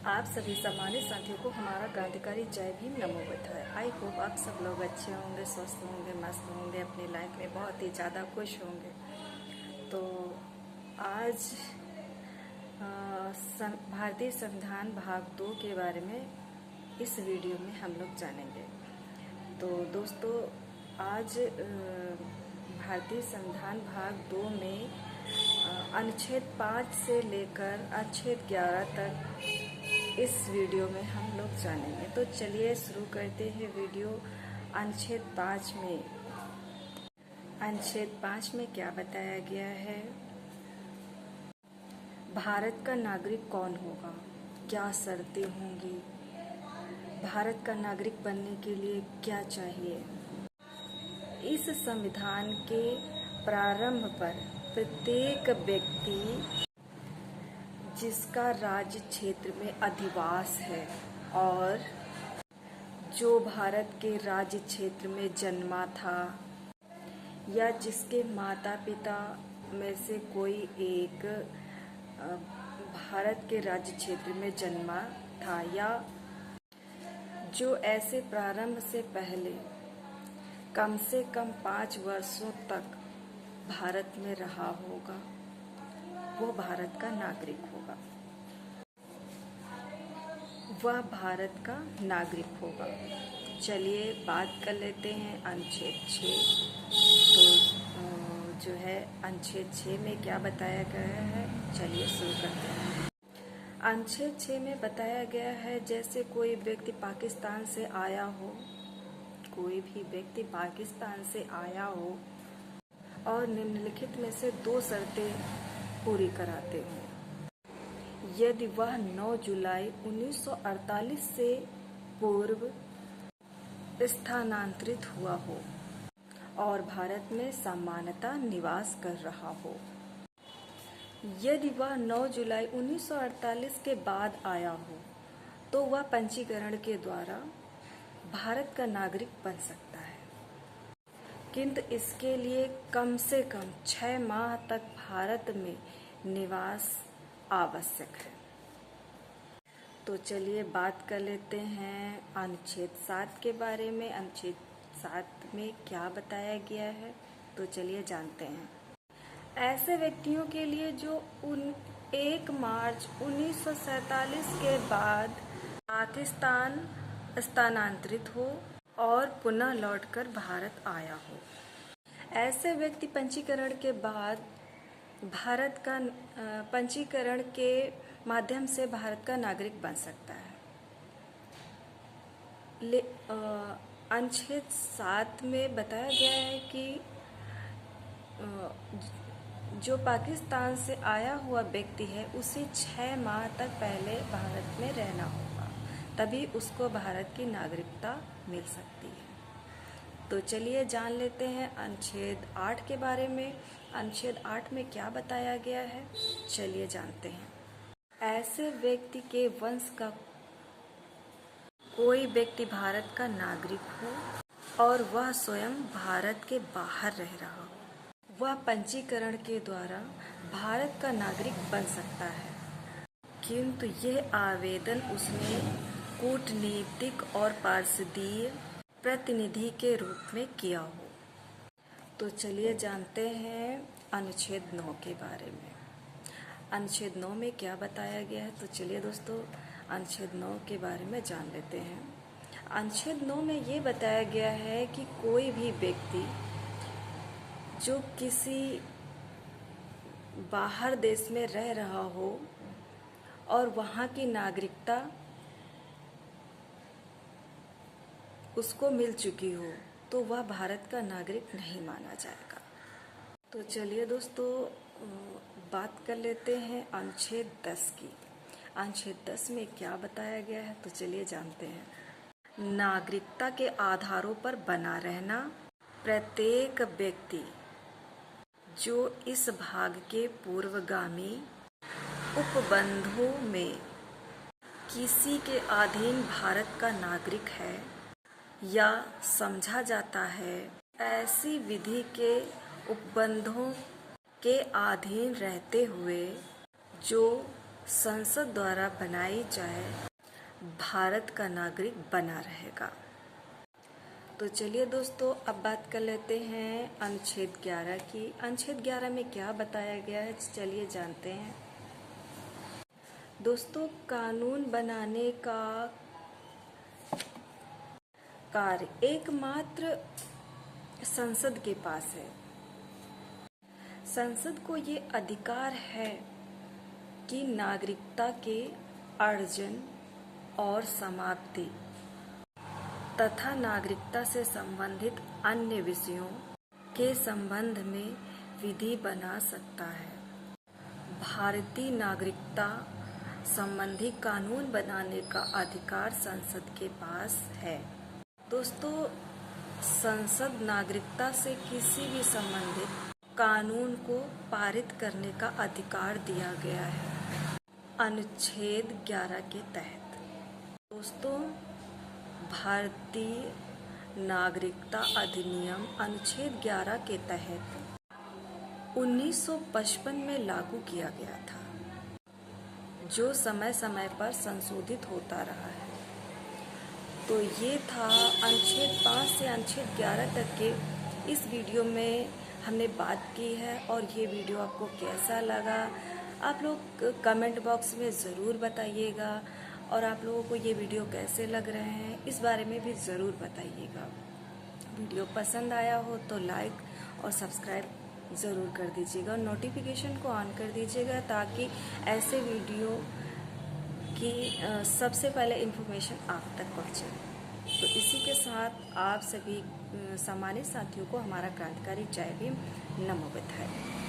आप सभी सम्मानित साथियों को हमारा क्रांतिकारी जय भीम नमो बुद्धाय। आई होप आप सब लोग अच्छे होंगे, स्वस्थ होंगे, मस्त होंगे, अपनी लाइफ में बहुत ही ज़्यादा खुश होंगे। तो आज भारतीय संविधान भाग 2 के बारे में इस वीडियो में हम लोग जानेंगे। तो दोस्तों, आज भारतीय संविधान भाग 2 में अनुच्छेद 5 से लेकर अनुच्छेद 11 तक इस वीडियो में हम लोग जानेंगे। तो चलिए शुरू करते हैं वीडियो। अनुच्छेद 5 में क्या बताया गया है? भारत का नागरिक कौन होगा, क्या शर्तें होंगी, भारत का नागरिक बनने के लिए क्या चाहिए। इस संविधान के प्रारंभ पर प्रत्येक व्यक्ति जिसका राज्य क्षेत्र में अधिवास है और जो भारत के राज्य क्षेत्र में जन्मा था या जिसके माता पिता में से कोई एक भारत के राज्य क्षेत्र में जन्मा था या जो ऐसे प्रारंभ से पहले कम से कम 5 वर्षों तक भारत में रहा होगा, वो भारत का नागरिक होगा। वह भारत का नागरिक होगा। चलिए बात कर लेते हैं अनुच्छेद 6। तो जो है अनुच्छेद 6 में क्या बताया गया है, चलिए शुरू करते हैं। अनुच्छेद 6 में बताया गया है, जैसे कोई व्यक्ति पाकिस्तान से आया हो, कोई भी व्यक्ति पाकिस्तान से आया हो और निम्नलिखित में से 2 शर्तें पूरी कराते हैं। यदि वह 9 जुलाई 1948 से पूर्व स्थानांतरित हुआ हो और भारत में सामान्यतः निवास कर रहा हो। यदि वह 9 जुलाई 1948 के बाद आया हो तो वह पंजीकरण के द्वारा भारत का नागरिक बन सकता है, किंतु इसके लिए कम से कम 6 माह तक भारत में निवास आवश्यक है। तो चलिए बात कर लेते हैं अनुच्छेद 7 के बारे में। अनुच्छेद 7 में क्या बताया गया है, तो चलिए जानते हैं। ऐसे व्यक्तियों के लिए जो 1 मार्च 1947 के बाद पाकिस्तान स्थानांतरित हो और पुनः लौटकर भारत आया हो, ऐसे व्यक्ति पंजीकरण के बाद भारत का पंजीकरण के माध्यम से भारत का नागरिक बन सकता है। अनुच्छेद 7 में बताया गया है कि जो पाकिस्तान से आया हुआ व्यक्ति है उसे 6 माह तक पहले भारत में रहना होगा, तभी उसको भारत की नागरिकता मिल सकती है। तो चलिए जान लेते हैं अनुच्छेद 8 के बारे में। अनुच्छेद 8 में क्या बताया गया है, चलिए जानते हैं। ऐसे व्यक्ति के वंश का कोई व्यक्ति भारत का नागरिक हो और वह स्वयं भारत के बाहर रह रहा हो, वह पंजीकरण के द्वारा भारत का नागरिक बन सकता है, किंतु यह आवेदन उसने कूटनीतिक और पार्षदीय प्रतिनिधि के रूप में किया हो। तो चलिए जानते हैं अनुच्छेद 9 के बारे में। अनुच्छेद 9 में क्या बताया गया है, तो चलिए दोस्तों अनुच्छेद 9 के बारे में जान लेते हैं। अनुच्छेद 9 में ये बताया गया है कि कोई भी व्यक्ति जो किसी बाहर देश में रह रहा हो और वहाँ की नागरिकता उसको मिल चुकी हो, तो वह भारत का नागरिक नहीं माना जाएगा। तो चलिए दोस्तों बात कर लेते हैं अनुच्छेद 10 की। अनुच्छेद 10 में क्या बताया गया है, तो चलिए जानते हैं। नागरिकता के आधारों पर बना रहना। प्रत्येक व्यक्ति जो इस भाग के पूर्वगामी उपबंधों में किसी के अधीन भारत का नागरिक है या समझा जाता है, ऐसी विधि के उपबंधों के अधीन रहते हुए जो संसद द्वारा बनाई जाए भारत का नागरिक बना रहेगा। तो चलिए दोस्तों, अब बात कर लेते हैं अनुच्छेद 11 की। अनुच्छेद 11 में क्या बताया गया है, चलिए जानते हैं। दोस्तों, कानून बनाने का कार्य एकमात्र संसद के पास है। संसद को ये अधिकार है कि नागरिकता के अर्जन और समाप्ति तथा नागरिकता से संबंधित अन्य विषयों के संबंध में विधि बना सकता है। भारतीय नागरिकता संबंधी कानून बनाने का अधिकार संसद के पास है। दोस्तों, संसद नागरिकता से किसी भी संबंधित कानून को पारित करने का अधिकार दिया गया है अनुच्छेद 11 के तहत। दोस्तों, भारतीय नागरिकता अधिनियम अनुच्छेद 11 के तहत 1955 में लागू किया गया था, जो समय समय पर संशोधित होता रहा है। तो ये था अनुच्छेद 5 से अनुच्छेद 11 तक के इस वीडियो में हमने बात की है। और ये वीडियो आपको कैसा लगा, आप लोग कमेंट बॉक्स में ज़रूर बताइएगा। और आप लोगों को ये वीडियो कैसे लग रहे हैं, इस बारे में भी ज़रूर बताइएगा। वीडियो पसंद आया हो तो लाइक और सब्सक्राइब ज़रूर कर दीजिएगा और नोटिफिकेशन को ऑन कर दीजिएगा, ताकि ऐसे वीडियो की सबसे पहले इन्फॉर्मेशन आप तक पहुंचे। तो इसी के साथ आप सभी सम्मानित साथियों को हमारा क्रांतिकारी जय भीम, नमो बुद्धाय।